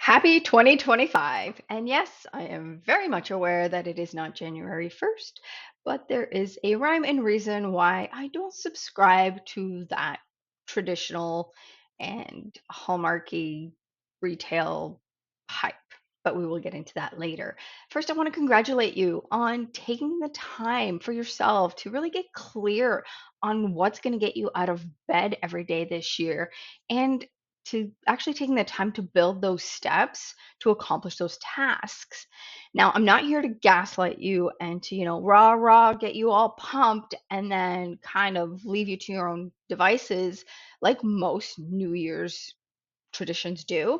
Happy 2025. And yes, I am very much aware that it is not January 1st, but there is a rhyme and reason why I don't subscribe to that traditional and hallmarky retail hype. But we will get into that later. First, I want to congratulate you on taking the time for yourself to really get clear on what's going to get you out of bed every day this year and to actually taking the time to build those steps to accomplish those tasks. Now, I'm not here to gaslight you and to, rah, rah, get you all pumped and then kind of leave you to your own devices like most New Year's traditions do.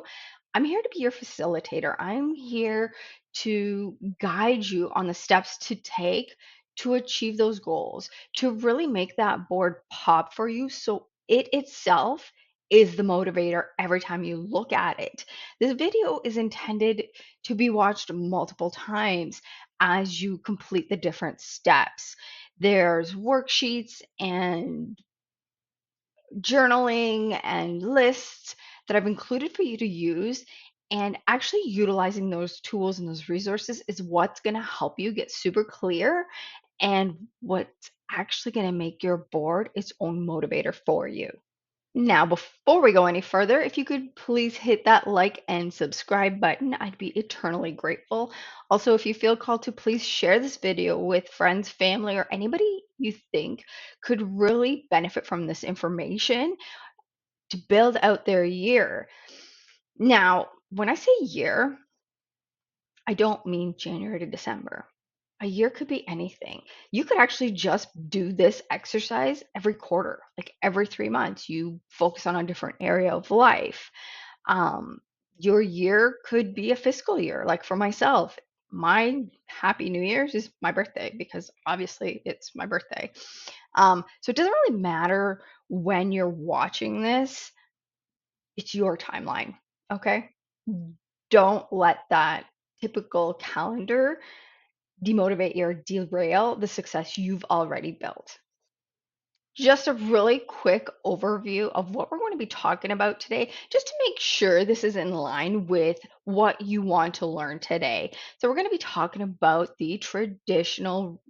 I'm here to be your facilitator. I'm here to guide you on the steps to take to achieve those goals, to really make that board pop for you so it itself is the motivator every time you look at it. This video is intended to be watched multiple times as you complete the different steps. There's worksheets and journaling and lists that I've included for you to use. And actually utilizing those tools and those resources is what's going to help you get super clear and what's actually going to make your board its own motivator for you. Now, before we go any further, if you could please hit that like and subscribe button, I'd be eternally grateful. Also, if you feel called to, please share this video with friends, family, or anybody you think could really benefit from this information to build out their year. Now, when I say year, I don't mean January to December. A year could be anything. You could actually just do this exercise every quarter, like every 3 months. You focus on a different area of life. Um, your year could be a fiscal year. Like for myself, my Happy New Year's is my birthday because obviously it's my birthday. So it doesn't really matter when you're watching this, it's your timeline. Okay. Don't let that typical calendar demotivate or derail the success you've already built. Just a really quick overview of what we're going to be talking about today, just to make sure this is in line with what you want to learn today. So, we're going to be talking about the traditional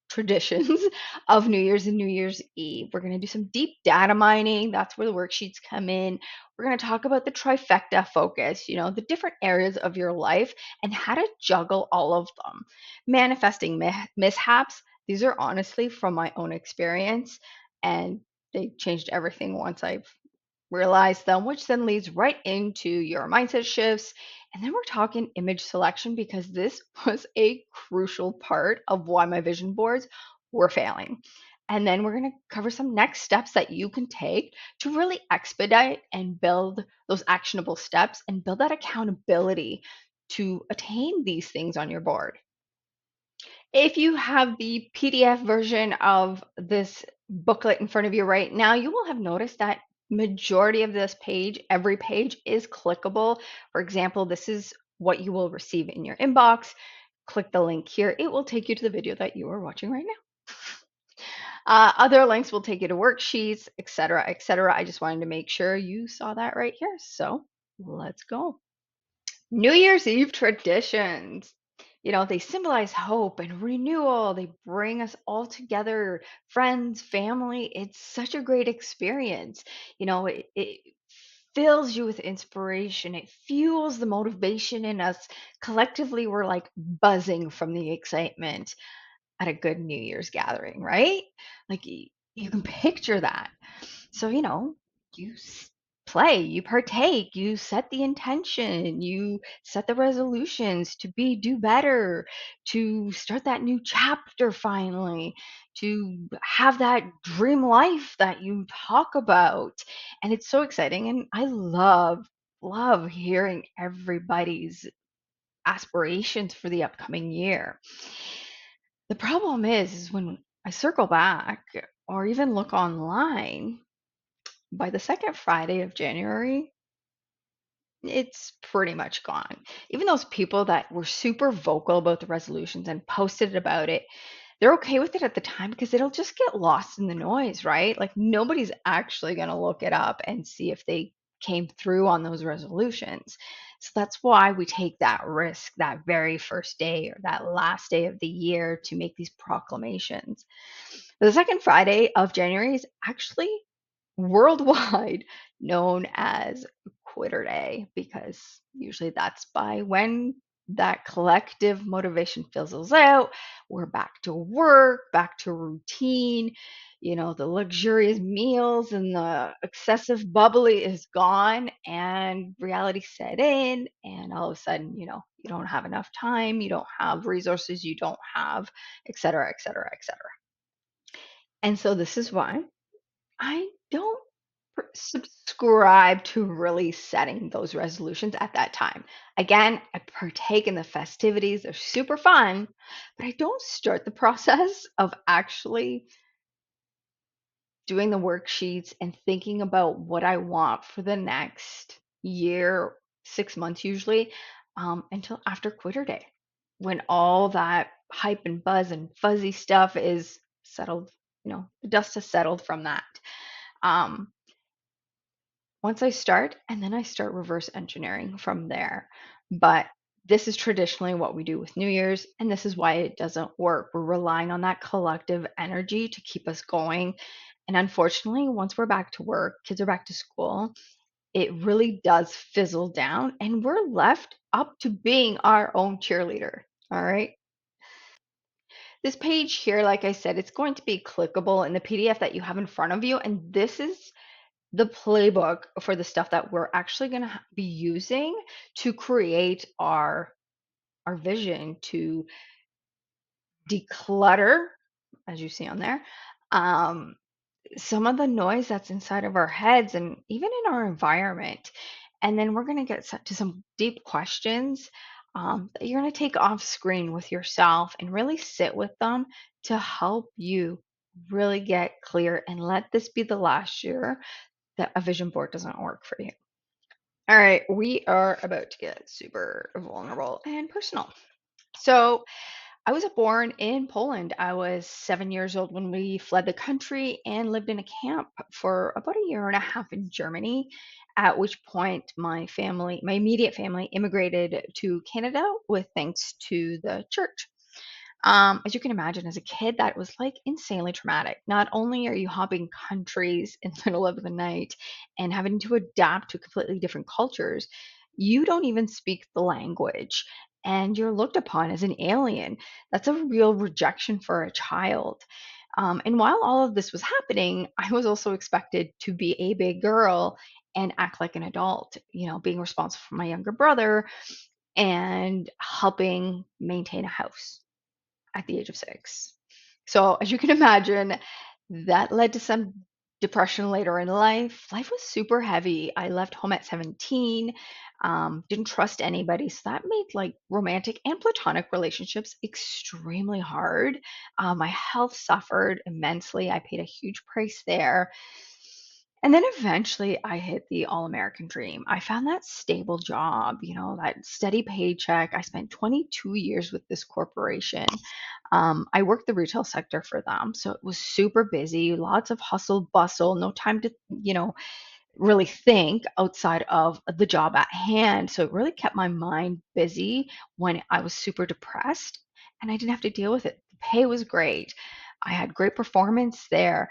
traditions of New Year's and New Year's Eve. We're going to do some deep data mining. That's where the worksheets come in. We're going to talk about the trifecta focus, the different areas of your life and how to juggle all of them. Manifesting mishaps. These are honestly from my own experience, and they changed everything once I've realized them, which then leads right into your mindset shifts. And then we're talking image selection because this was a crucial part of why my vision boards were failing. And then we're going to cover some next steps that you can take to really expedite and build those actionable steps and build that accountability to attain these things on your board. If you have the PDF version of this booklet in front of you right now, you will have noticed that majority of this page, every page is clickable. For example, this is what you will receive in your inbox. Click the link here. It will take you to the video that you are watching right now. Other links will take you to worksheets, etc., etc. I just wanted to make sure you saw that right here. So let's go. New Year's Eve traditions. They symbolize hope and renewal. They bring us all together, friends, family. It's such a great experience. It fills you with inspiration. It fuels the motivation in us. Collectively, we're like buzzing from the excitement at a good New Year's gathering, right? Like you can picture that. So, you play, you partake, you set the intention, you set the resolutions to do better, to start that new chapter finally, to have that dream life that you talk about. And it's so exciting. And I love hearing everybody's aspirations for the upcoming year. The problem is when I circle back or even look online, by the second Friday of January, it's pretty much gone. Even those people that were super vocal about the resolutions and posted about it, they're okay with it at the time because it'll just get lost in the noise, right? Like nobody's actually going to look it up and see if they came through on those resolutions. So that's why we take that risk that very first day or that last day of the year to make these proclamations. The second Friday of January is actually worldwide known as Quitter Day because usually that's by when that collective motivation fizzles out. We're back to work, back to routine. The luxurious meals and the excessive bubbly is gone, and reality set in. And all of a sudden, you don't have enough time, you don't have resources, you don't have, et cetera, et cetera, et cetera. And so this is why I don't subscribe to really setting those resolutions at that time. Again, I partake in the festivities, they're super fun, but I don't start the process of actually doing the worksheets and thinking about what I want for the next year, 6 months usually, until after Quitter Day, when all that hype and buzz and fuzzy stuff is settled, the dust has settled from that. Um, Once I start, and then I start reverse engineering from there. But this is traditionally what we do with New Year's, and this is why it doesn't work. We're relying on that collective energy to keep us going. And unfortunately, once we're back to work, kids are back to school, it really does fizzle down, and we're left up to being our own cheerleader. All right. This page here, like I said, it's going to be clickable in the PDF that you have in front of you. And this is the playbook for the stuff that we're actually going to be using to create our vision, to declutter, as you see on there, um, some of the noise that's inside of our heads and even in our environment. And then we're going to get to some deep questions that you're going to take off screen with yourself and really sit with them to help you really get clear and let this be the last year that a vision board doesn't work for you. All right, we are about to get super vulnerable and personal. So, I was born in Poland. I was 7 years old when we fled the country and lived in a camp for about a year and a half in Germany. At which point, my family, my immediate family, immigrated to Canada with thanks to the church. As you can imagine, as a kid, that was like insanely traumatic. Not only are you hopping countries in the middle of the night and having to adapt to completely different cultures, you don't even speak the language and you're looked upon as an alien. That's a real rejection for a child. And while all of this was happening, I was also expected to be a big girl and act like an adult, being responsible for my younger brother and helping maintain a house at the age of 6. So, as you can imagine, that led to some depression later in life. Life was super heavy. I left home at 17, didn't trust anybody. So, that made like romantic and platonic relationships extremely hard. My health suffered immensely. I paid a huge price there. And then eventually I hit the all American dream. I found that stable job, that steady paycheck. I spent 22 years with this corporation. I worked the retail sector for them. So it was super busy, lots of hustle, bustle, no time to, really think outside of the job at hand. So it really kept my mind busy when I was super depressed and I didn't have to deal with it. The pay was great. I had great performance there.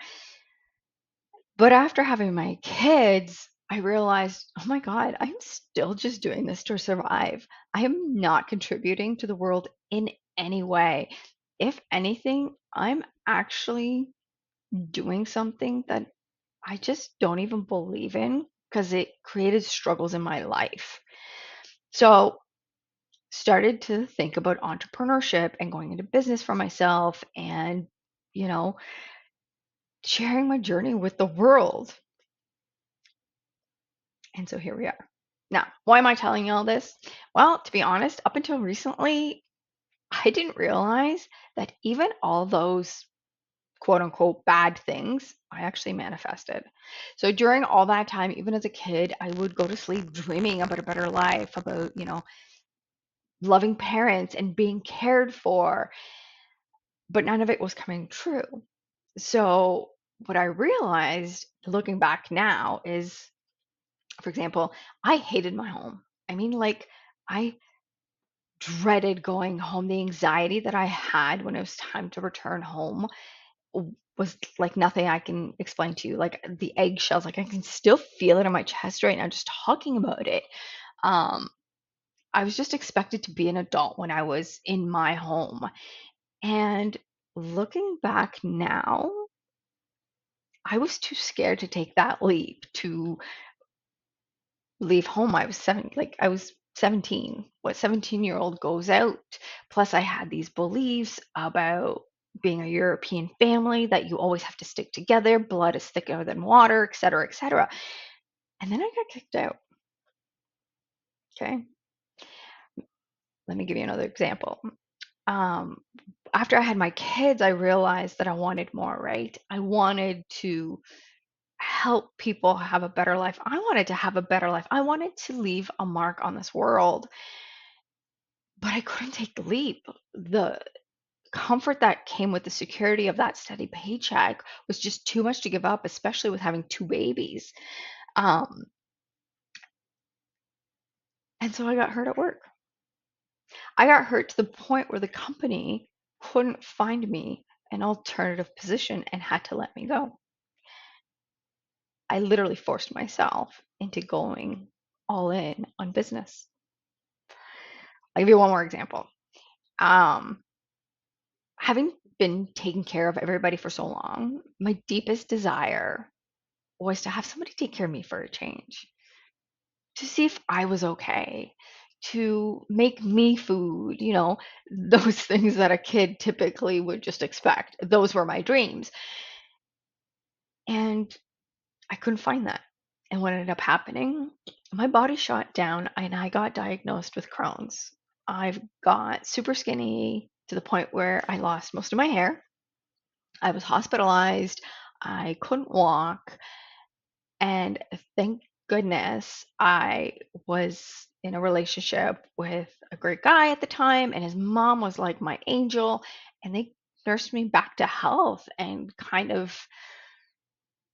But after having my kids, I realized, oh my God, I'm still just doing this to survive. I am not contributing to the world in any way. If anything, I'm actually doing something that I just don't even believe in because it created struggles in my life. So, started to think about entrepreneurship and going into business for myself and, you know, sharing my journey with the world. And so here we are. Now, why am I telling you all this? Well, to be honest, up until recently, I didn't realize that even all those quote unquote bad things I actually manifested. So during all that time, even as a kid, I would go to sleep dreaming about a better life, about, loving parents and being cared for, but none of it was coming true. So what I realized looking back now is For example, I hated my home. I mean, like, I dreaded going home. The anxiety that I had when it was time to return home was like nothing I can explain to you. Like the eggshells, like I can still feel it in my chest right now just talking about it. Um, I was just expected to be an adult when I was in my home. And looking back now, I was too scared to take that leap to leave home. I was 17. What 17-year-old goes out? Plus, I had these beliefs about being a European family that you always have to stick together, blood is thicker than water, et cetera, et cetera. And then I got kicked out. Okay. Let me give you another example. Um, After I had my kids, I realized that I wanted more, right? I wanted to help people have a better life. I wanted to have a better life. I wanted to leave a mark on this world, but I couldn't take the leap. The comfort that came with the security of that steady paycheck was just too much to give up, especially with having two babies. Um, and so I got hurt at work. I got hurt to the point where the company couldn't find me an alternative position and had to let me go. I literally forced myself into going all in on business. I'll give you one more example. Um, Having been taking care of everybody for so long, my deepest desire was to have somebody take care of me for a change, to see if I was okay, to make me food, those things that a kid typically would just expect. Those were my dreams. And I couldn't find that. And what ended up happening, my body shot down and I got diagnosed with Crohn's. I've got super skinny to the point where I lost most of my hair. I was hospitalized. I couldn't walk. And thank goodness I was in a relationship with a great guy at the time, and his mom was like my angel. And they nursed me back to health and kind of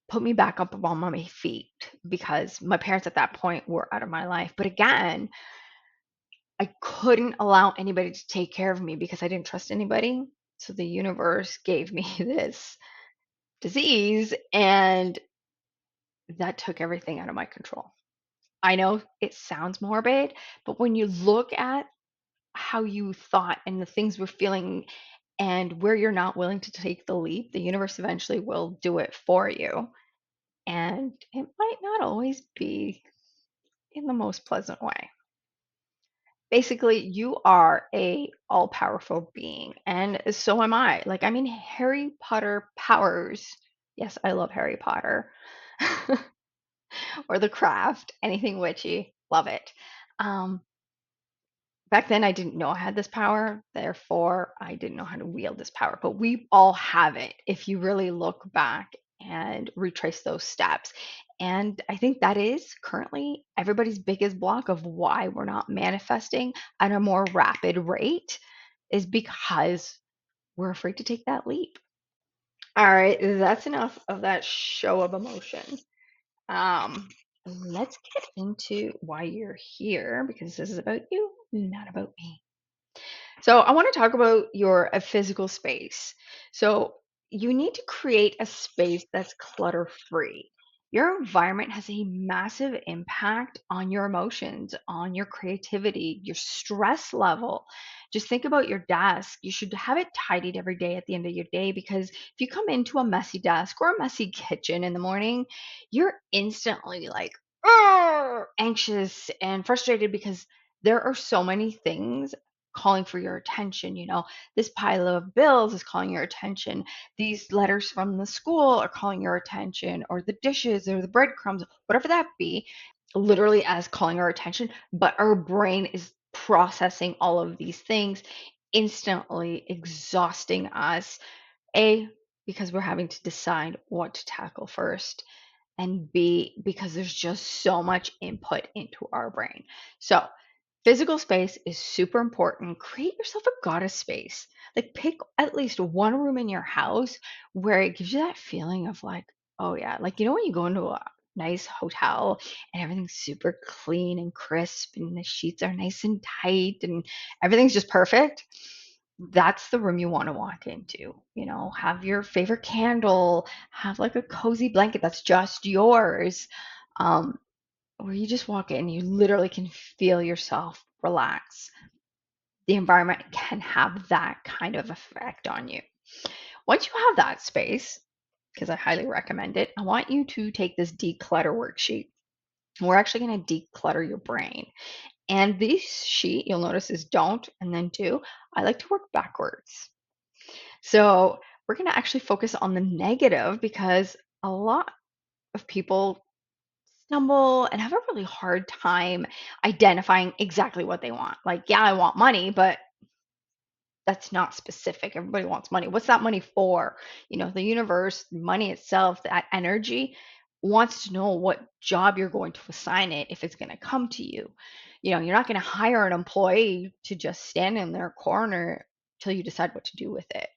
put me back up on my feet because my parents at that point were out of my life. But again, I couldn't allow anybody to take care of me because I didn't trust anybody. So the universe gave me this disease, and that took everything out of my control. I know it sounds morbid, but when you look at how you thought and the things we're feeling and where you're not willing to take the leap, the universe eventually will do it for you. And it might not always be in the most pleasant way. Basically, you are a all-powerful being, and so am I. Like, I mean, Harry Potter powers. Yes, I love Harry Potter. Or The Craft, anything witchy, love it. Um, Back then I didn't know I had this power, therefore I didn't know how to wield this power. But we all have it if you really look back and retrace those steps. And I think that is currently everybody's biggest block of why we're not manifesting at a more rapid rate is because we're afraid to take that leap. All right, that's enough of that show of emotion. Um, let's get into why you're here because this is about you, not about me. So I want to talk about your a physical space. So you need to create a space that's clutter free. Your environment has a massive impact on your emotions, on your creativity, your stress level. Just think about your desk. You should have it tidied every day at the end of your day because if you come into a messy desk or a messy kitchen in the morning, you're instantly like, "Arr!" Anxious and frustrated because there are so many things calling for your attention. This pile of bills is calling your attention. These letters from the school are calling your attention, or the dishes or the breadcrumbs, whatever that be, literally as calling our attention. But our brain is processing all of these things, instantly exhausting us. A, because we're having to decide what to tackle first, and B, because there's just so much input into our brain. So, physical space is super important. Create yourself a goddess space. Like, pick at least one room in your house where it gives you that feeling of like, oh yeah, like when you go into nice hotel and everything's super clean and crisp and the sheets are nice and tight and everything's just perfect, that's the room you want to walk into. Have your favorite candle, have like a cozy blanket that's just yours, um, where you just walk in, you literally can feel yourself relax. The environment can have that kind of effect on you. Once you have that space, because I highly recommend it, I want you to take this declutter worksheet. We're actually going to declutter your brain. And this sheet, you'll notice, is don't and then do. I like to work backwards. So we're going to actually focus on the negative because a lot of people stumble and have a really hard time identifying exactly what they want. Like, yeah, I want money, but that's not specific. Everybody wants money. What's that money for? The universe, money itself, that energy wants to know what job you're going to assign it if it's going to come to you. You're not going to hire an employee to just stand in their corner till you decide what to do with it.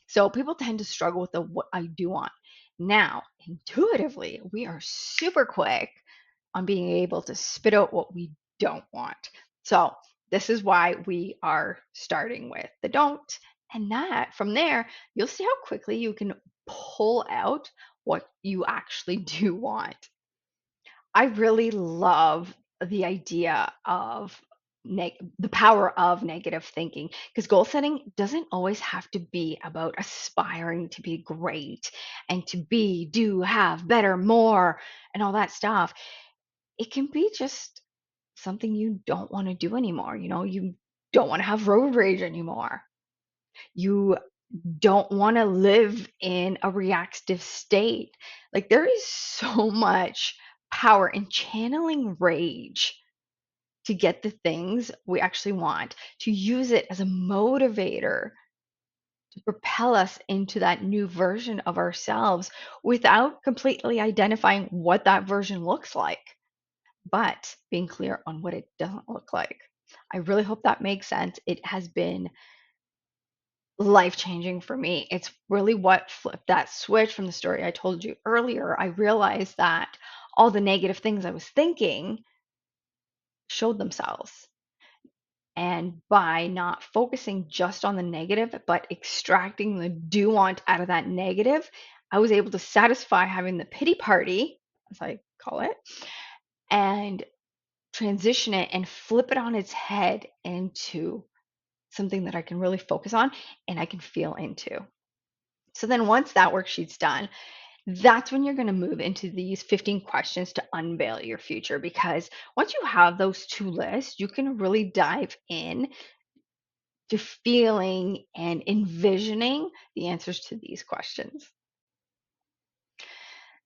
So people tend to struggle with the what I do want. Now, intuitively, we are super quick on being able to spit out what we don't want. So this is why we are starting with the don't. And that from there, you'll see how quickly you can pull out what you actually do want. I really love the idea of the power of negative thinking, because goal setting doesn't always have to be about aspiring to be great and to be, do, have, better, more, and all that stuff. It can be just something you don't want to do anymore. You don't want to have road rage anymore. You don't want to live in a reactive state. Like, there is so much power in channeling rage to get the things we actually want, to use it as a motivator to propel us into that new version of ourselves without completely identifying what that version looks like, but being clear on what it doesn't look like. I really hope that makes sense. It has been life changing for me. It's really what flipped that switch from the story I told you earlier. I realized that all the negative things I was thinking showed themselves. And by not focusing just on the negative, but extracting the do want out of that negative, I was able to satisfy having the pity party, as I call it, and transition it and flip it on its head into something that I can really focus on and I can feel into. So then once that worksheet's done, that's when you're going to move into these 15 questions to unveil your future. Because once you have those two lists, you can really dive in to feeling and envisioning the answers to these questions.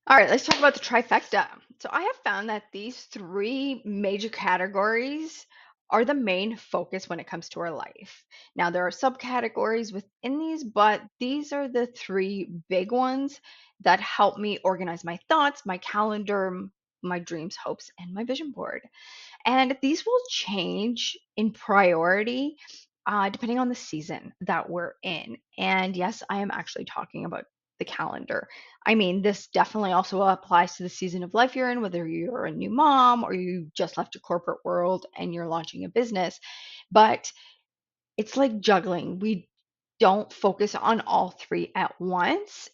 All right, let's talk about the trifecta. So I have found that these three major categories are the main focus when it comes to our life. Now, there are subcategories within these, but these are the three big ones that help me organize my thoughts, my calendar, my dreams, hopes, and my vision board. And these will change in priority depending on the season that we're in. And yes, I am actually talking about the calendar. I mean, this definitely also applies to the season of life you're in, whether you're a new mom or you just left a corporate world and you're launching a business. But it's like juggling. We don't focus on all three at once.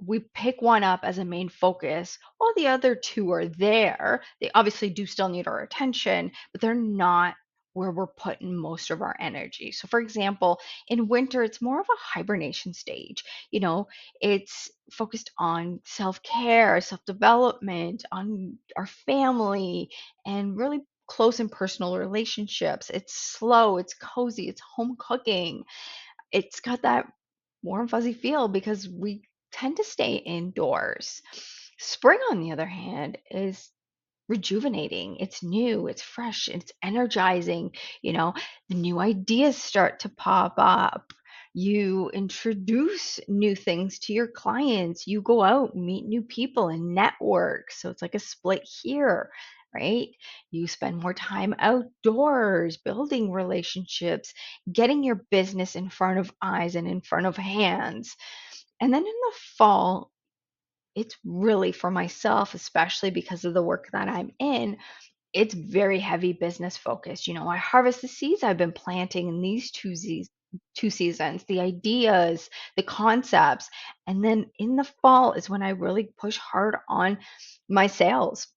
We pick one up as a main focus while the other two are there. They obviously do still need our attention, but they're not where we're putting most of our energy. So, for example, in winter, it's more of a hibernation stage. It's focused on self care, self development, on our family, and really close and personal relationships. It's slow, it's cozy, it's home cooking. It's got that warm, fuzzy feel because we tend to stay indoors. Spring, on the other hand, is rejuvenating. It's new, it's fresh, it's energizing. The new ideas start to pop up. You introduce new things to your clients. You go out, meet new people, and network. So it's like a split here, right? You spend more time outdoors, building relationships, getting your business in front of eyes and in front of hands. And then in the fall, it's really for myself, especially because of the work that I'm in. It's very heavy business focused. I harvest the seeds I've been planting in these two seasons, the ideas, the concepts, and then in the fall is when I really push hard on my sales,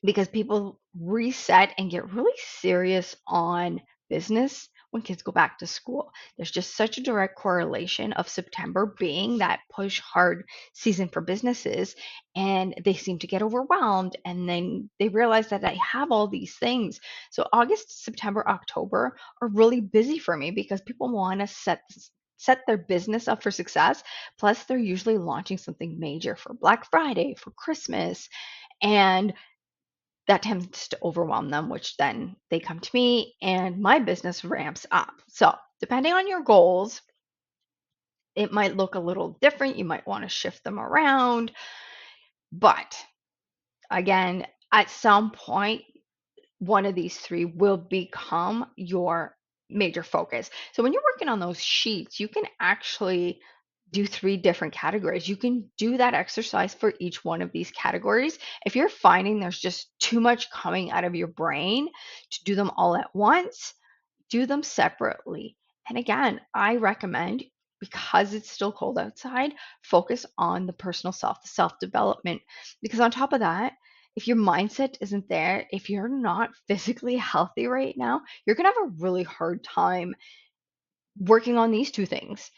because people reset and get really serious on business when kids go back to school. There's just such a direct correlation of September being that push hard season for businesses, and they seem to get overwhelmed, and then they realize that I have all these things. So August, September, October are really busy for me because people want to set their business up for success. Plus, they're usually launching something major for Black Friday, for Christmas, and that tends to overwhelm them, which then they come to me and my business ramps up. So, depending on your goals, it might look a little different. You might want to shift them around. But again, at some point, one of these three will become your major focus. So, when you're working on those sheets, you can actually do three different categories. You can do that exercise for each one of these categories. If you're finding there's just too much coming out of your brain to do them all at once, do them separately. And again, I recommend, because it's still cold outside, focus on the personal self, the self development. Because on top of that, if your mindset isn't there, if you're not physically healthy right now, you're going to have a really hard time working on these two things,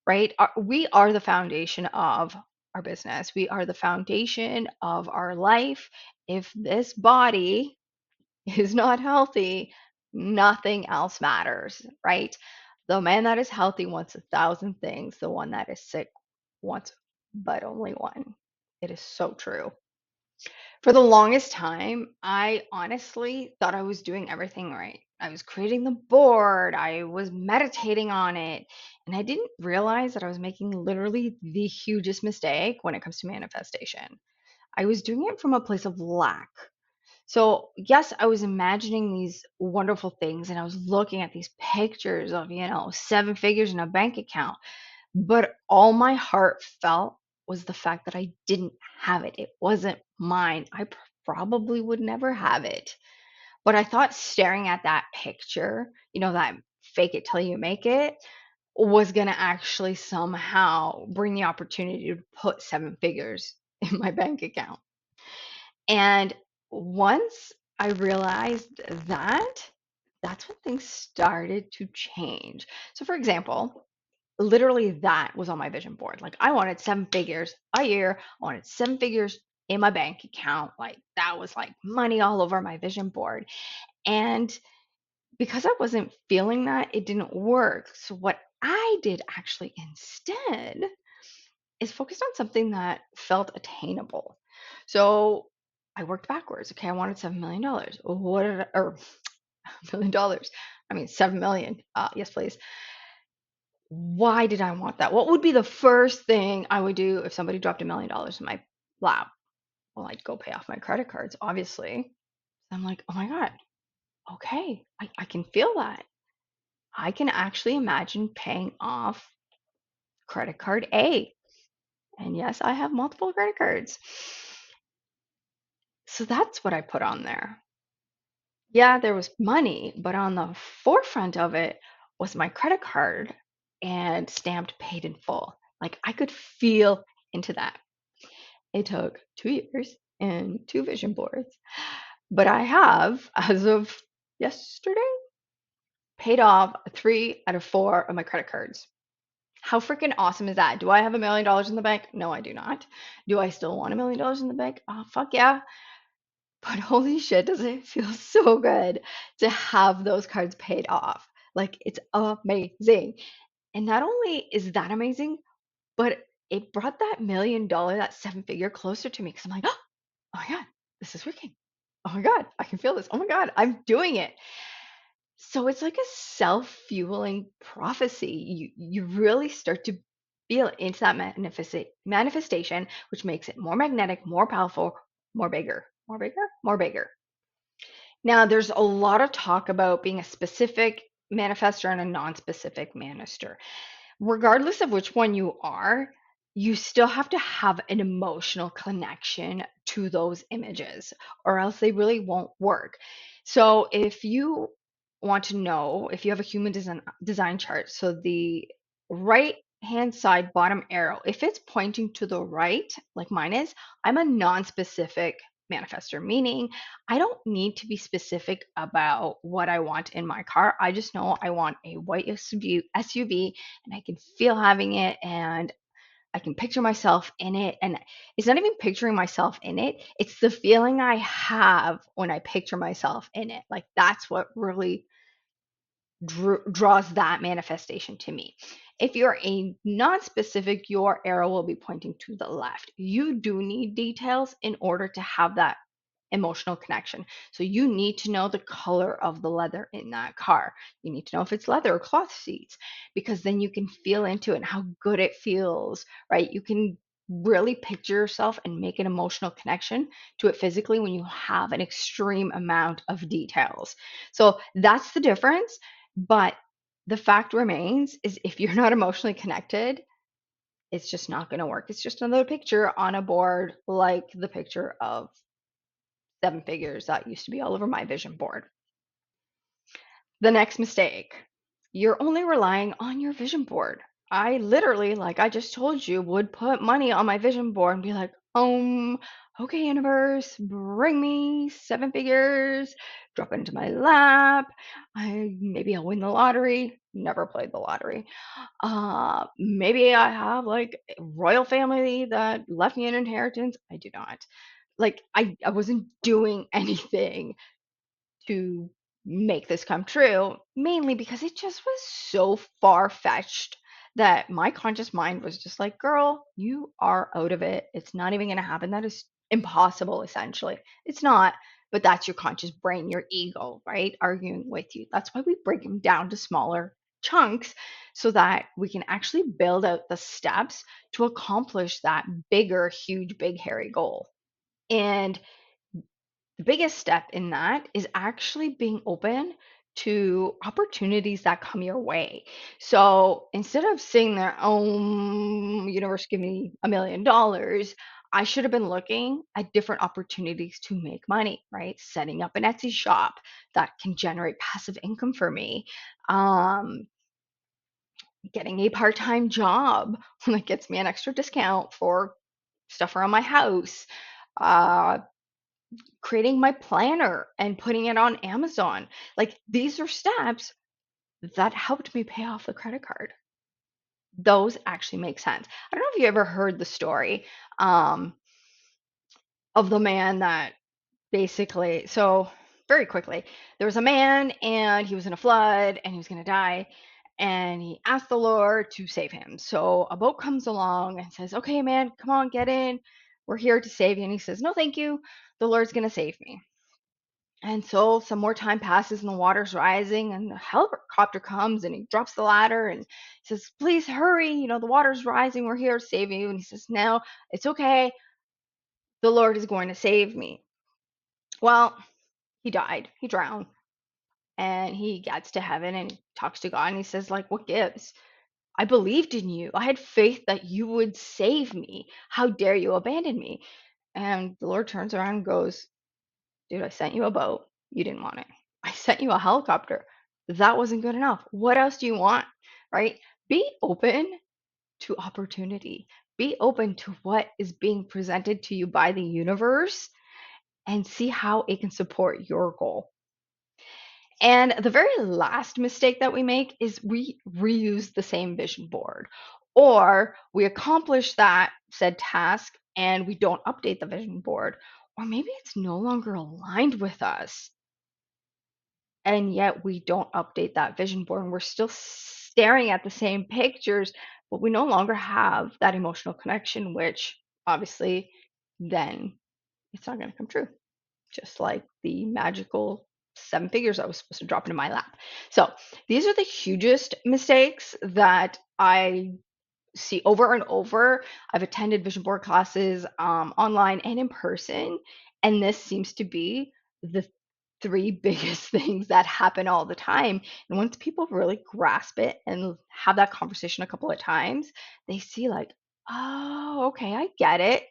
right? We are the foundation of our business. We are the foundation of our life. If this body is not healthy, nothing else matters, right? The man that is healthy wants 1,000 things. The one that is sick wants but only one. It is so true. For the longest time, I honestly thought I was doing everything right. I was creating the board, I was meditating on it, and I didn't realize that I was making literally the hugest mistake when it comes to manifestation. I was doing it from a place of lack. So, yes, I was imagining these wonderful things and I was looking at these pictures of, seven figures in a bank account. But all my heart felt was the fact that I didn't have it. It wasn't mine. I probably would never have it. But I thought staring at that picture, that fake it till you make it, was going to actually somehow bring the opportunity to put seven figures in my bank account. And once I realized that, that's when things started to change. So, for example, literally that was on my vision board. Like, I wanted seven figures a year, I wanted seven figures in my bank account. Like, that was like money all over my vision board. And because I wasn't feeling that, it didn't work. So, what I did actually instead is focused on something that felt attainable. So I worked backwards. Okay, I wanted $7 million. What did I, or $1 million? I mean, 7 million. Yes, please. Why did I want that? What would be the first thing I would do if somebody dropped $1 million in my lap? Well, I'd go pay off my credit cards, obviously. I'm like, oh my God, okay, I can feel that. I can actually imagine paying off credit card A. And yes, I have multiple credit cards. So that's what I put on there. Yeah, there was money, but on the forefront of it was my credit card and stamped paid in full. Like, I could feel into that. It took 2 years and two vision boards, but I have, as of yesterday, paid off three out of four of my credit cards. How freaking awesome is that? Do I have $1 million in the bank? No, I do not. Do I still want $1 million in the bank? Oh, fuck yeah. But holy shit, does it feel so good to have those cards paid off. Like, it's amazing. And not only is that amazing, but it brought that $1 million, that seven figure closer to me because I'm like, oh my God, this is working. Oh my God, I can feel this. Oh my God, I'm doing it. So it's like a self-fueling prophecy. You really start to feel into that manifestation, which makes it more magnetic, more powerful, more bigger, more bigger, more bigger. Now, there's a lot of talk about being a specific manifestor and a non-specific manifestor. Regardless of which one you are, you still have to have an emotional connection to those images, or else they really won't work. So if you want to know if you have a human design chart, so the right hand side bottom arrow, if it's pointing to the right, like mine is, I'm a non-specific manifester, meaning I don't need to be specific about what I want in my car. I just know I want a white SUV, and I can feel having it, and I can picture myself in it. And it's not even picturing myself in it, it's the feeling I have when I picture myself in it. Like that's what really draws that manifestation to me. If you're a non-specific, your arrow will be pointing to the left. You do need details in order to have that emotional connection. So you need to know the color of the leather in that car. You need to know if it's leather or cloth seats, because then you can feel into it and how good it feels, right? You can really picture yourself and make an emotional connection to it physically when you have an extreme amount of details. So that's the difference. But the fact remains is if you're not emotionally connected, it's just not going to work. It's just another picture on a board, like the picture of seven figures that used to be all over my vision board. The next mistake, you're only relying on your vision board. I literally, like I just told you, would put money on my vision board and be like, okay, universe, bring me seven figures, drop it into my lap. Maybe I'll win the lottery. Never played the lottery. Maybe I have like a royal family that left me an inheritance. I do not. Like I wasn't doing anything to make this come true, mainly because it just was so far fetched that my conscious mind was just like, girl, you are out of it. It's not even going to happen. That is impossible, essentially. It's not, but that's your conscious brain, your ego, right? Arguing with you. That's why we break them down to smaller chunks so that we can actually build out the steps to accomplish that bigger, huge, big, hairy goal. And the biggest step in that is actually being open to opportunities that come your way. So instead of saying there, oh, universe, give me $1 million, I should have been looking at different opportunities to make money, right? Setting up an Etsy shop that can generate passive income for me. Um, Getting a part-time job that gets me an extra discount for stuff around my house. Uh, Creating my planner and putting it on Amazon. Like these are steps that helped me pay off the credit card. Those actually make sense. I don't know if you ever heard the story um, of the man that basically, so very quickly, there was a man and he was in a flood and he was going to die. And he asked the Lord to save him. So a boat comes along and says, okay, man, come on, get in. We're here to save you. And he says, no, thank you. The Lord's going to save me. And so some more time passes and the water's rising and the helicopter comes and he drops the ladder and says, please hurry, the water's rising, we're here to save you. And he says, no, it's okay, the Lord is going to save me. Well, he died, he drowned, and he gets to heaven and talks to God and he says, like, what gives? I believed in you. I had faith that you would save me. How dare you abandon me? And the Lord turns around and goes, dude, I sent you a boat. You didn't want it. I sent you a helicopter. That wasn't good enough. What else do you want? Right? Be open to opportunity. Be open to what is being presented to you by the universe and see how it can support your goal. And the very last mistake that we make is we reuse the same vision board, or we accomplish that said task and we don't update the vision board, or maybe it's no longer aligned with us and yet we don't update that vision board and we're still staring at the same pictures, but we no longer have that emotional connection, which obviously then it's not going to come true, just like the magical seven figures I was supposed to drop into my lap. So these are the hugest mistakes that I see over and over. I've attended vision board classes online and in person, and this seems to be the three biggest things that happen all the time. And once people really grasp it and have that conversation a couple of times, they see like, oh, okay, I get it.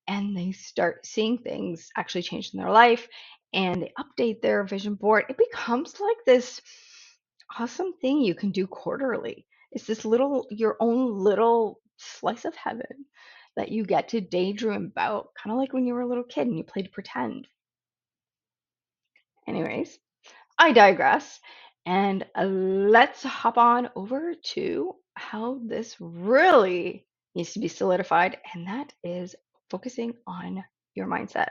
And they start seeing things actually change in their life and they update their vision board. It becomes like this awesome thing you can do quarterly. It's this little, your own little slice of heaven that you get to daydream about, kind of like when you were a little kid and you played pretend. Anyways, I digress. And let's hop on over to how this really needs to be solidified, and that is focusing on your mindset.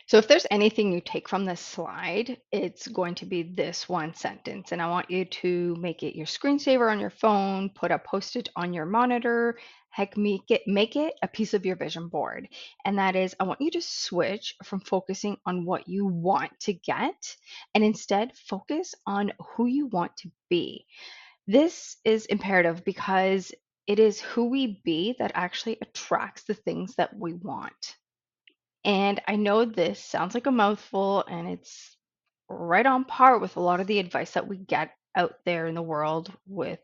So, if there's anything you take from this slide, it's going to be this one sentence. And I want you to make it your screensaver on your phone, put a post-it on your monitor, heck, make it a piece of your vision board. And that is, I want you to switch from focusing on what you want to get and instead focus on who you want to be. This is imperative because it is who we be that actually attracts the things that we want. And I know this sounds like a mouthful, and it's right on par with a lot of the advice that we get out there in the world with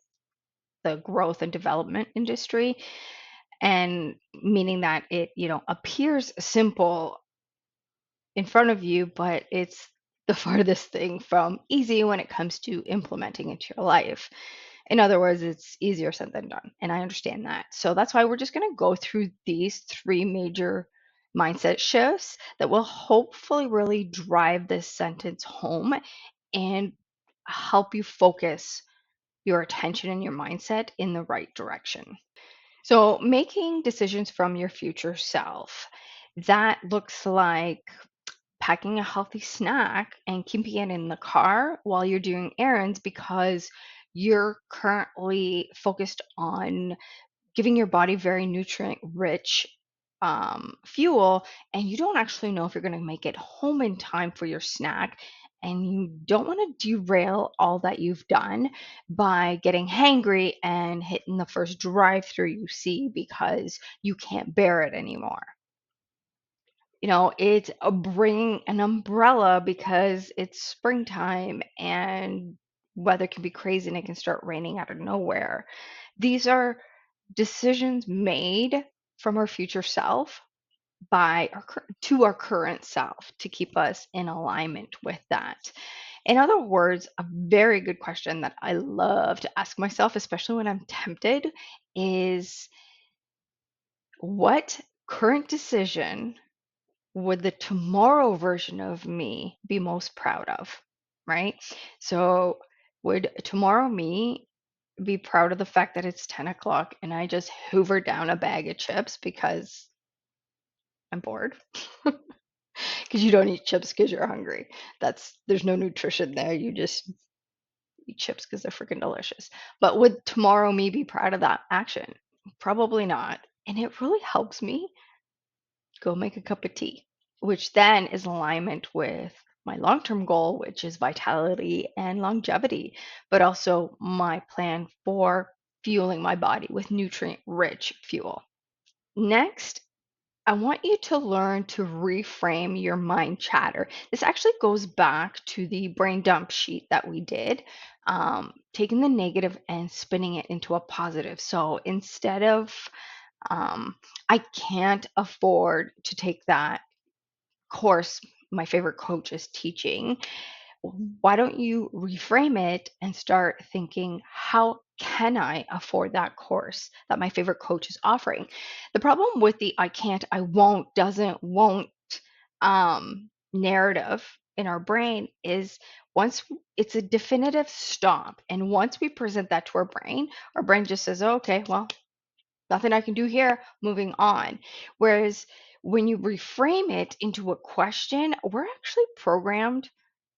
the growth and development industry. And meaning that it, appears simple in front of you, but it's the farthest thing from easy when it comes to implementing into your life. In other words, it's easier said than done. And I understand that. So that's why we're just going to go through these three major mindset shifts that will hopefully really drive this sentence home and help you focus your attention and your mindset in the right direction. So, making decisions from your future self, that looks like packing a healthy snack and keeping it in the car while you're doing errands because you're currently focused on giving your body very nutrient rich fuel, and you don't actually know if you're going to make it home in time for your snack. And you don't want to derail all that you've done by getting hangry and hitting the first drive through you see because you can't bear it anymore. It's bringing an umbrella because it's springtime and weather can be crazy and it can start raining out of nowhere. These are decisions made from our future self to our current self to keep us in alignment with that. In other words, a very good question that I love to ask myself, especially when I'm tempted, is what current decision would the tomorrow version of me be most proud of, right? So, would tomorrow me be proud of the fact that it's 10 o'clock and I just hoover down a bag of chips because I'm bored? Because you don't eat chips because you're hungry. There's no nutrition there. You just eat chips because they're freaking delicious. But would tomorrow me be proud of that action? Probably not. And it really helps me go make a cup of tea, which then is in alignment with my long term goal, which is vitality and longevity, but also my plan for fueling my body with nutrient rich fuel. Next, I want you to learn to reframe your mind chatter. This actually goes back to the brain dump sheet that we did, taking the negative and spinning it into a positive. So instead of I can't afford to take that course my favorite coach is teaching, why don't you reframe it and start thinking, how can I afford that course that my favorite coach is offering? The problem with the I can't, I won't, doesn't, won't narrative in our brain is once it's a definitive stop. And once we present that to our brain just says, oh, okay, well, nothing I can do here, moving on. Whereas when you reframe it into a question, we're actually programmed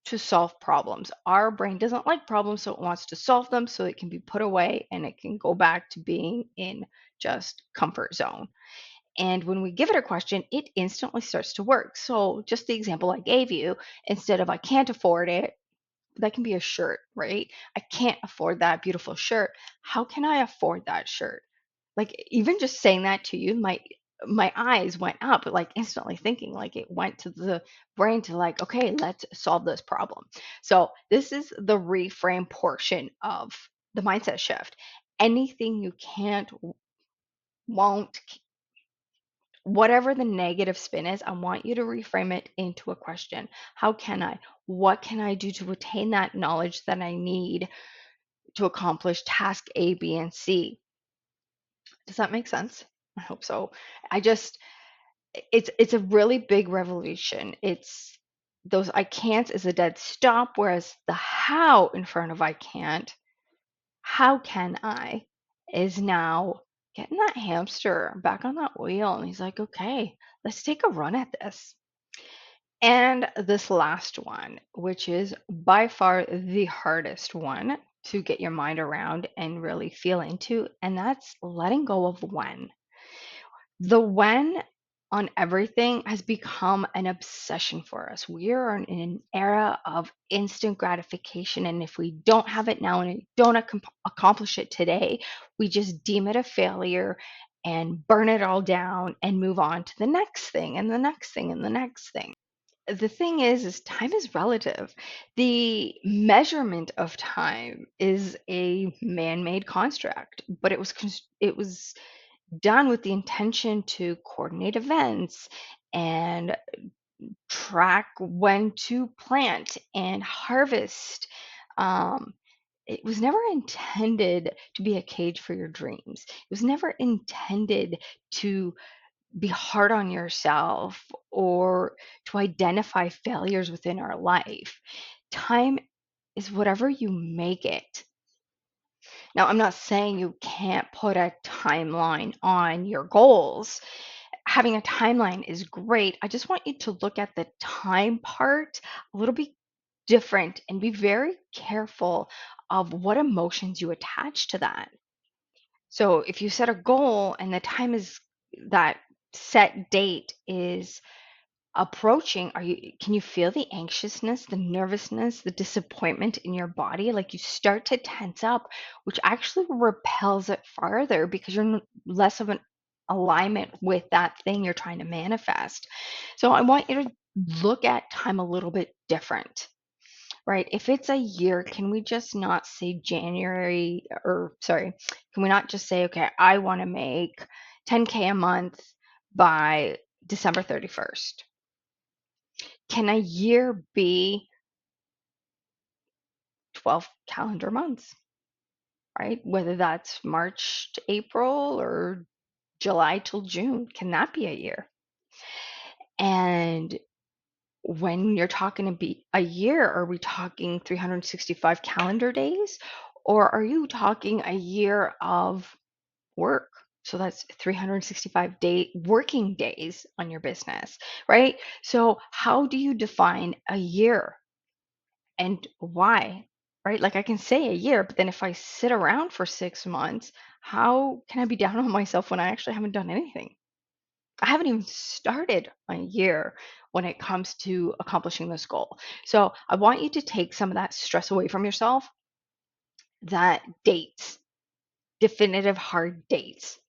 to solve problems. Our brain doesn't like problems, so it wants to solve them so it can be put away and it can go back to being in just comfort zone. And when we give it a question, it instantly starts to work. So, just the example I gave you, instead of I can't afford it, that can be a shirt, right? I can't afford that beautiful shirt. How can I afford that shirt? Like even just saying that to you, my eyes went up like instantly thinking like it went to the brain to like, okay, let's solve this problem. So this is the reframe portion of the mindset shift. anything you can't, won't, whatever the negative spin is, I want you to reframe it into a question. How can I? What can I do to attain that knowledge that I need to accomplish task A, B, and C? Does that make sense? I hope so. I just, it's a really big revolution. It's those I can'ts is a dead stop, whereas the how in front of I can't, how can I, is now getting that hamster back on that wheel. And he's like, okay, let's take a run at this. And this last one, which is by far the hardest one to get your mind around and really feel into, and that's letting go of when. The when on everything has become an obsession for us. We are in an era of instant gratification, and if we don't have it now and don't accomplish it today, we just deem it a failure and burn it all down and move on to the next thing and the next thing and the next thing. The thing is time is relative. The measurement of time is a man-made construct, but it was done with the intention to coordinate events and track when to plant and harvest. Um, it was never intended to be a cage for your dreams. It was never intended to be hard on yourself or to identify failures within our life. Time is whatever you make it. Now, I'm not saying you can't put a timeline on your goals. Having a timeline is great. I just want you to look at the time part a little bit different and be very careful of what emotions you attach to that. So if you set a goal and the time is that set date is approaching, can you feel the anxiousness, the nervousness, the disappointment in your body? Like you start to tense up, which actually repels it farther because you're less of an alignment with that thing you're trying to manifest. So I want you to look at time a little bit different, right? If it's a year, can we just not say January, or sorry, can we not just say, okay, I want to make 10K a month by December 31st? Can a year be 12 calendar months, right? Whether that's March to April or July till June, can that be a year? And when you're talking to be a year, are we talking 365 calendar days? Or are you talking a year of work? So that's 365 working days on your business, right? So how do you define a year? And why? Right? Like I can say a year, but then if I sit around for 6 months, how can I be down on myself when I actually haven't done anything? I haven't even started a year when it comes to accomplishing this goal. So I want you to take some of that stress away from yourself, that dates, definitive hard dates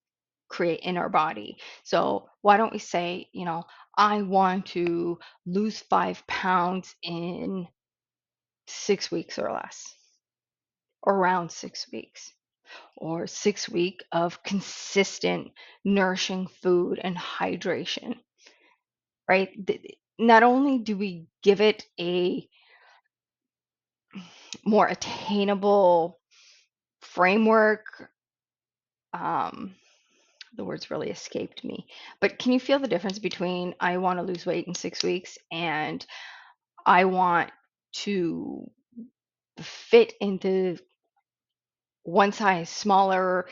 create in our body. So why don't we say, I want to lose 5 pounds in 6 weeks or less, or around 6 weeks, or 6 week of consistent nourishing food and hydration, right? Not only do we give it a more attainable framework, um, the words really escaped me, but can you feel the difference between I want to lose weight in 6 weeks and I want to fit into one size smaller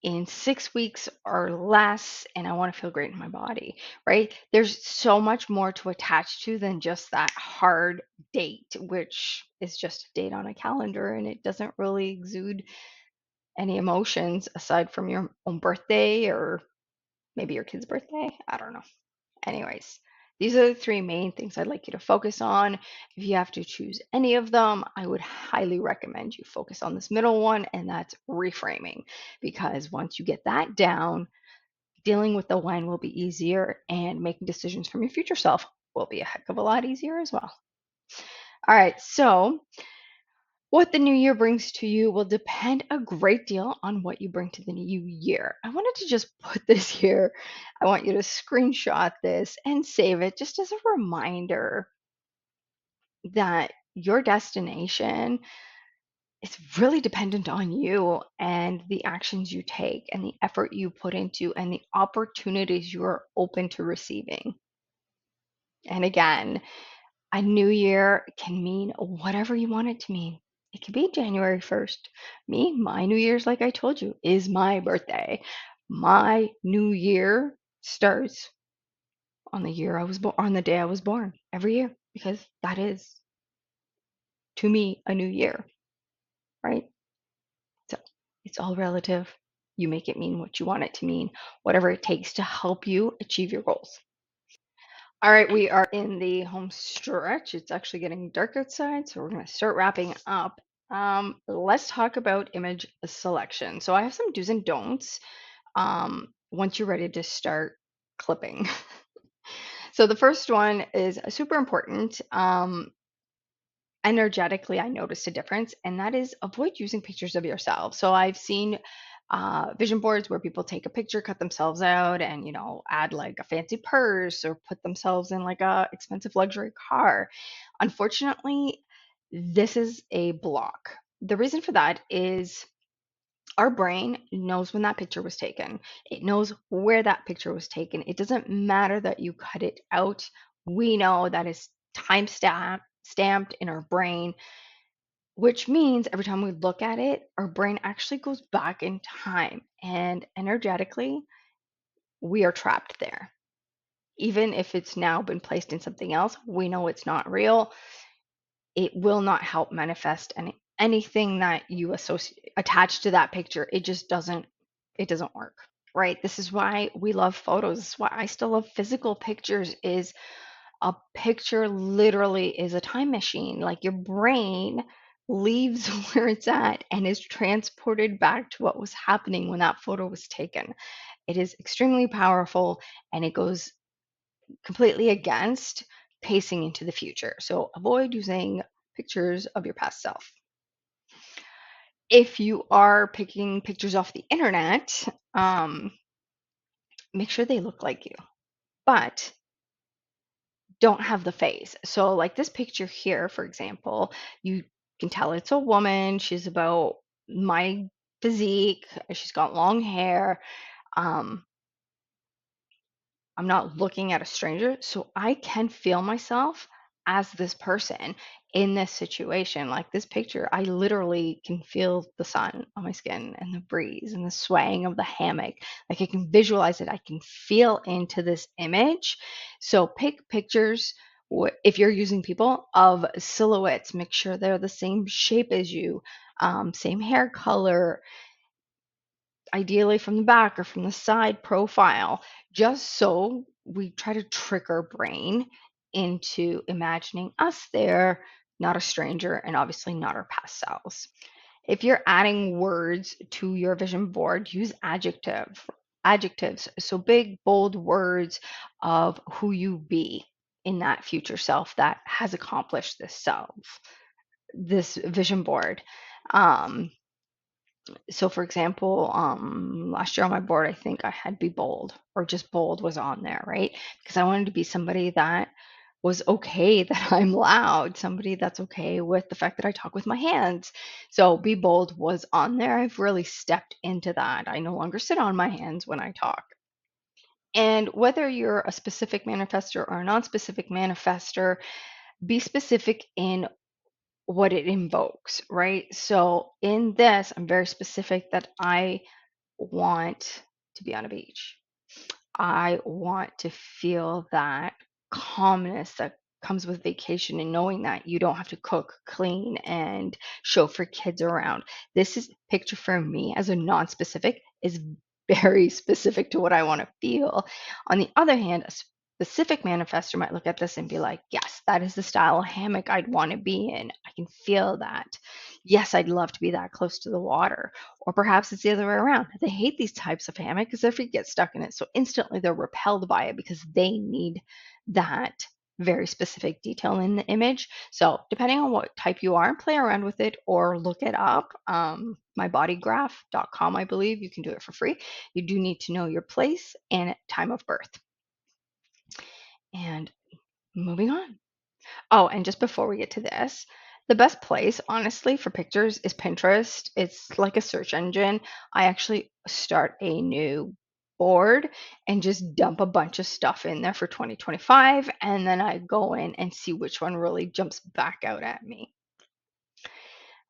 in 6 weeks or less, and I want to feel great in my body, right? There's so much more to attach to than just that hard date, which is just a date on a calendar and it doesn't really exude any emotions aside from your own birthday or maybe your kid's birthday. I don't know. Anyways, these are the three main things I'd like you to focus on. If you have to choose any of them, I would highly recommend you focus on this middle one, and that's reframing. Because once you get that down, dealing with the when will be easier, and making decisions from your future self will be a heck of a lot easier as well. All right, so What the new year brings to you will depend a great deal on what you bring to the new year. I wanted to just put this here. I want you to screenshot this and save it just as a reminder that your destination is really dependent on you and the actions you take and the effort you put into and the opportunities you are open to receiving. And again, a new year can mean whatever you want it to mean. It could be January 1st. My New Year's, like I told you, is my birthday. My new year starts on the year I was born, on the day I was born, every year, because that is, to me, a new year, right? So it's all relative. You make it mean what you want it to mean, whatever it takes to help you achieve your goals. All right, we are in the home stretch. It's actually getting dark outside, so we're going to start wrapping up. Let's talk about image selection. So I have some do's and don'ts once you're ready to start clipping. So the first one is super important. Energetically, I noticed a difference, and that is avoid using pictures of yourself. So I've seen vision boards where people take a picture, cut themselves out, and add like a fancy purse or put themselves in like a expensive luxury car. Unfortunately, this is a block. The reason for that is our brain knows when that picture was taken. It knows where that picture was taken. It doesn't matter that you cut it out. We know that is time stamped in our brain, which means every time we look at it, our brain actually goes back in time. And energetically, we are trapped there. Even if it's now been placed in something else, we know it's not real. It will not help manifest anything that you attach to that picture. It doesn't work. Right? This is why we love photos. This is why I still love physical pictures. Is a picture literally is a time machine. Like your brain leaves where it's at and is transported back to what was happening when that photo was taken. It is extremely powerful, and it goes completely against pacing into the future. So avoid using pictures of your past self. If you are picking pictures off the internet, make sure they look like you, but don't have the face. So, like this picture here, for example, you can tell it's a woman. She's about my physique. She's got long hair. Um, I'm not looking at a stranger, so I can feel myself as this person in this situation. Like this picture, I literally can feel the sun on my skin and the breeze and the swaying of the hammock. Like I can visualize it, I can feel into this image. So pick pictures if you're using people of silhouettes, make sure they're the same shape as you, same hair color, ideally from the back or from the side profile, just so we try to trick our brain into imagining us there, not a stranger, and obviously not our past selves. If you're adding words to your vision board, use adjectives, so big, bold words of who you be in that future self that has accomplished this vision board. Um, so for example, last year on my board, I think I had be bold or just bold was on there, right? Because I wanted to be somebody that was okay that I'm loud, somebody that's okay with the fact that I talk with my hands. So be bold was on there. I've really stepped into that. I no longer sit on my hands when I talk. And whether you're a specific manifester or a non-specific manifester, be specific in what it invokes, right? So in this, I'm very specific that I want to be on a beach. I want to feel that calmness that comes with vacation and knowing that you don't have to cook, clean, and chauffeur kids around. This is picture for me as a non-specific is very specific to what I want to feel. On the other hand, a specific manifestor might look at this and be like, yes, that is the style of hammock I'd want to be in. I can feel that. Yes, I'd love to be that close to the water. Or perhaps it's the other way around. They hate these types of hammock because their feet get stuck in it. So instantly they're repelled by it because they need that very specific detail in the image. So depending on what type you are, play around with it or look it up. Mybodygraph.com, I believe. You can do it for free. You do need to know your place and time of birth. And moving on. Oh, and just before we get to this, the best place, honestly, for pictures is Pinterest. It's like a search engine. I actually start a new board and just dump a bunch of stuff in there for 2025, and then I go in and see which one really jumps back out at me.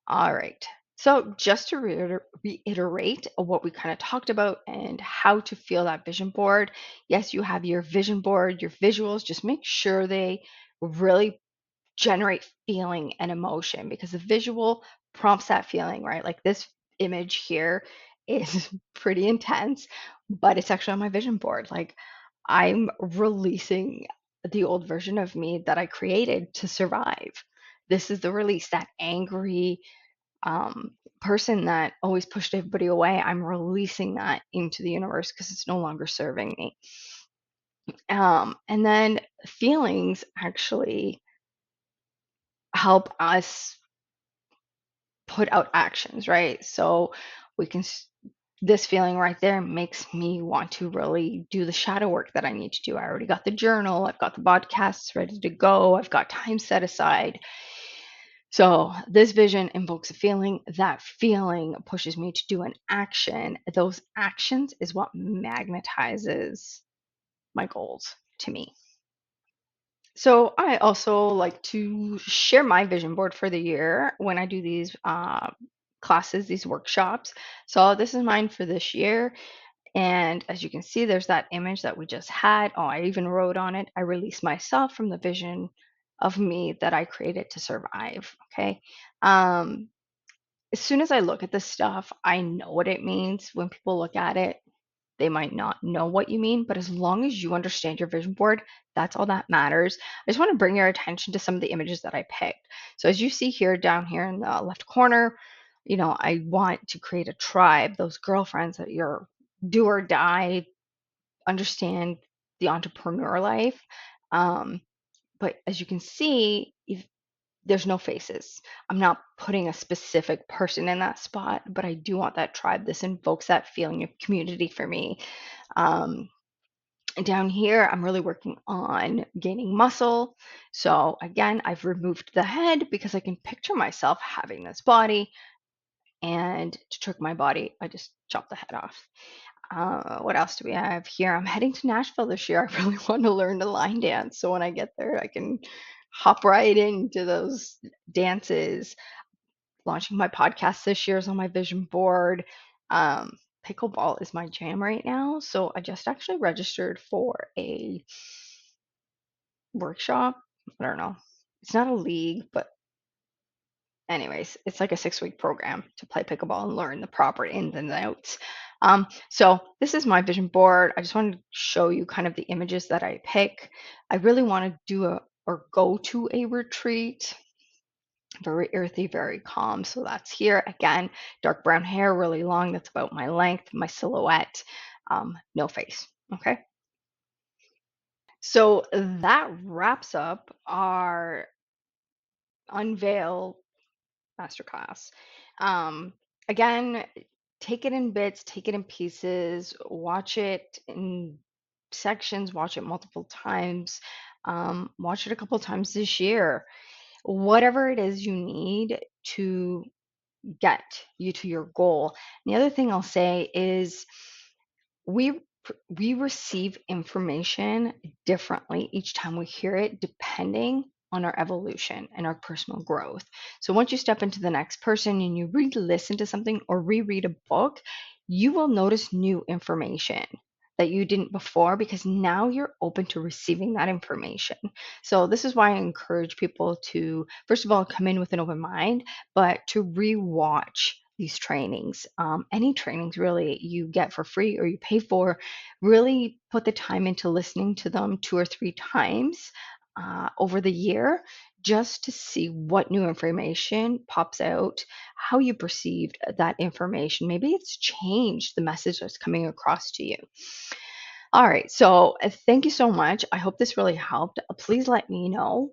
All right. So, just to reiterate what we kind of talked about and how to feel that vision board. Yes, you have your vision board, your visuals. Just make sure they really generate feeling and emotion, because the visual prompts that feeling, right? Like this image here is pretty intense, but it's actually on my vision board. Like I'm releasing the old version of me that I created to survive. This is the release, that angry person that always pushed everybody away. I'm releasing that into the universe because it's no longer serving me. And then feelings actually help us put out actions, right? So we can, this feeling right there makes me want to really do the shadow work that I need to do. I already got the journal, I've got the podcasts ready to go, I've got time set aside. So this vision invokes a feeling. That feeling pushes me to do an action. Those actions is what magnetizes my goals to me. So I also like to share my vision board for the year when I do these classes, these workshops. So this is mine for this year. And as you can see, there's that image that we just had. Oh, I even wrote on it, I release myself from the vision of me that I created to survive. Okay. Um, as soon as I look at this stuff, I know what it means. When people look at it, they might not know what you mean, but as long as you understand your vision board, that's all that matters. I just want to bring your attention to some of the images that I picked. So as you see here, down here in the left corner, I want to create a tribe, those girlfriends that you're do or die, understand the entrepreneur life. Um, but as you can see, if there's no faces. I'm not putting a specific person in that spot, but I do want that tribe. This invokes that feeling of community for me. Um, Down here, I'm really working on gaining muscle. So again, I've removed the head because I can picture myself having this body, and to trick my body, I just chop the head off. What else do we have here? I'm heading to Nashville this year. I really want to learn to line dance. So when I get there, I can hop right into those dances. Launching my podcast this year is on my vision board. Um, Pickleball is my jam right now. So I just actually registered for a workshop. I don't know. It's not a league, but anyways, it's like a 6-week program to play pickleball and learn the proper ins and outs. So this is my vision board. I just wanted to show you kind of the images that I pick. I really want to do or go to a retreat. Very earthy, very calm. So that's here. Again, dark brown hair, really long. That's about my length, my silhouette, no face. Okay. So that wraps up our Unveil masterclass. Um, Again, take it in bits, take it in pieces, watch it in sections, watch it multiple times, watch it a couple times this year. Whatever it is you need to get you to your goal. And the other thing I'll say is we we receive information differently each time we hear it, depending on our evolution and our personal growth. So once you step into the next person and you re-listen to something or reread a book, you will notice new information that you didn't before, because now you're open to receiving that information. So this is why I encourage people to, first of all, come in with an open mind, but to rewatch these trainings. Any trainings really you get for free or you pay for, really put the time into listening to them 2 or 3 times over the year, just to see what new information pops out, how you perceived that information. Maybe it's changed the message that's coming across to you. All right, so thank you so much. I hope this really helped. Please let me know.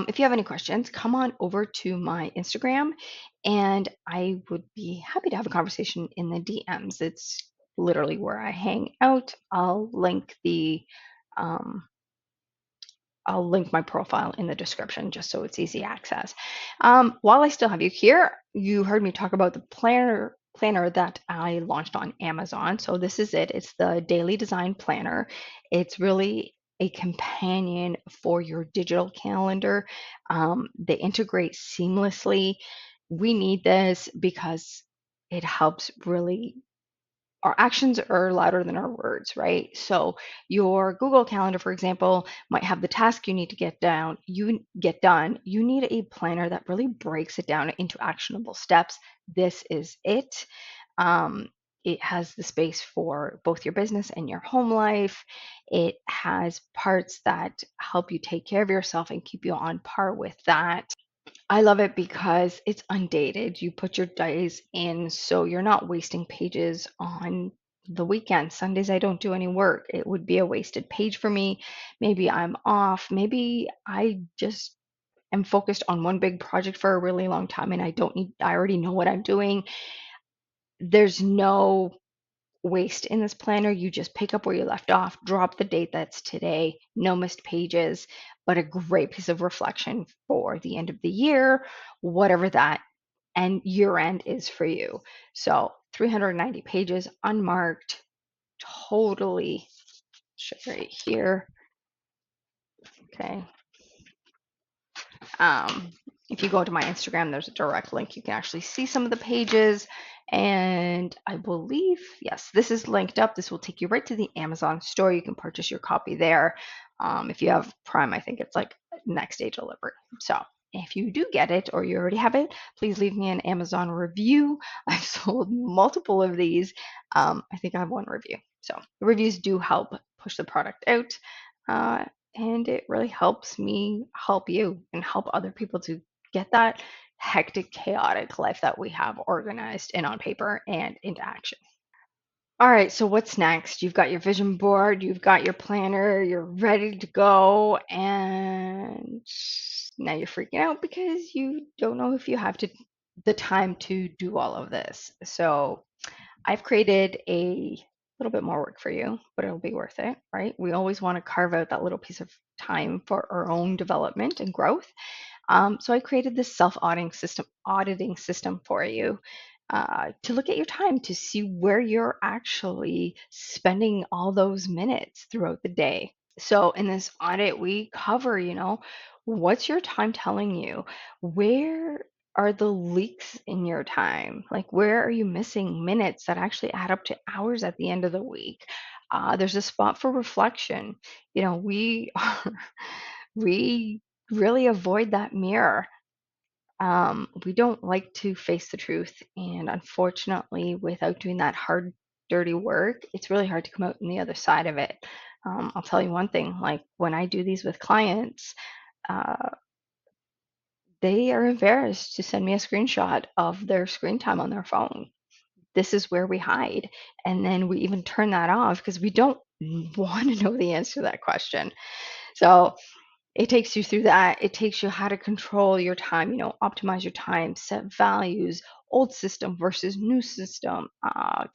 If you have any questions, come on over to my Instagram and I would be happy to have a conversation in the DMs. It's literally where I hang out. Um, I'll link my profile in the description just so it's easy access. While I still have you here, you heard me talk about the planner that I launched on Amazon. So this is it. It's the Daily Design Planner. It's really a companion for your digital calendar. They integrate seamlessly. We need this because it helps really our actions are louder than our words, right? So your Google Calendar, for example, might have the task you need to get done. You need a planner that really breaks it down into actionable steps. This is it. Um, it has the space for both your business and your home life. It has parts that help you take care of yourself and keep you on par with that. I love it because it's undated. You put your days in, so you're not wasting pages on the weekend. Sundays, I don't do any work. It would be a wasted page for me. Maybe I'm off. Maybe I just am focused on one big project for a really long time and I already know what I'm doing. There's no waste in this planner. You just pick up where you left off, drop the date that's today, no missed pages, but a great piece of reflection for the end of the year, whatever that and year end is for you. So 390 pages unmarked, totally right here. Okay. Um, if you go to my Instagram, there's a direct link. You can actually see some of the pages. And I believe, yes, this is linked up. This will take you right to the Amazon store. You can purchase your copy there. If you have Prime, I think it's like next day delivery. So if you do get it or you already have it, please leave me an Amazon review. I've sold multiple of these. I think I have one review. So the reviews do help push the product out. Uh, and it really helps me help you and help other people to get that hectic, chaotic life that we have organized and on paper and into action. All right, so what's next? You've got your vision board, you've got your planner, you're ready to go, and now you're freaking out because you don't know if you have the time to do all of this. So I've created a little bit more work for you, but it'll be worth it, right? We always want to carve out that little piece of time for our own development and growth. So I created this auditing system for you to look at your time to see where you're actually spending all those minutes throughout the day. So in this audit, we cover, what's your time telling you? Where are the leaks in your time? Like, where are you missing minutes that actually add up to hours at the end of the week? There's a spot for reflection. We we really avoid that mirror. We don't like to face the truth. And unfortunately, without doing that hard, dirty work, it's really hard to come out on the other side of it. I'll tell you one thing, like when I do these with clients, uh, they are embarrassed to send me a screenshot of their screen time on their phone. This is where we hide. And then we even turn that off because we don't want to know the answer to that question. So it takes you through that. It takes you how to control your time, optimize your time, set values, old system versus new system,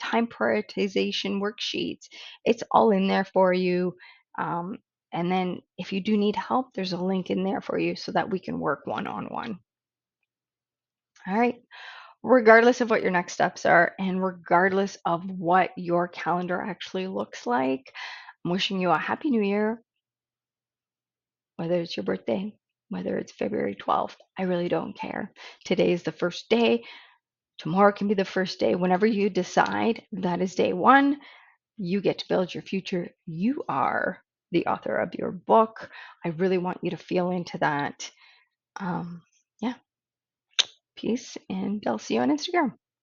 time prioritization worksheets. It's all in there for you. Um, and then if you do need help, there's a link in there for you so that we can work one on one. All right. Regardless of what your next steps are and regardless of what your calendar actually looks like, I'm wishing you a happy new year, whether it's your birthday, whether it's February 12th, I really don't care. Today is the first day. Tomorrow can be the first day. Whenever you decide that is day one, you get to build your future. You are the author of your book. I really want you to feel into that. Yeah, peace, and I'll see you on Instagram.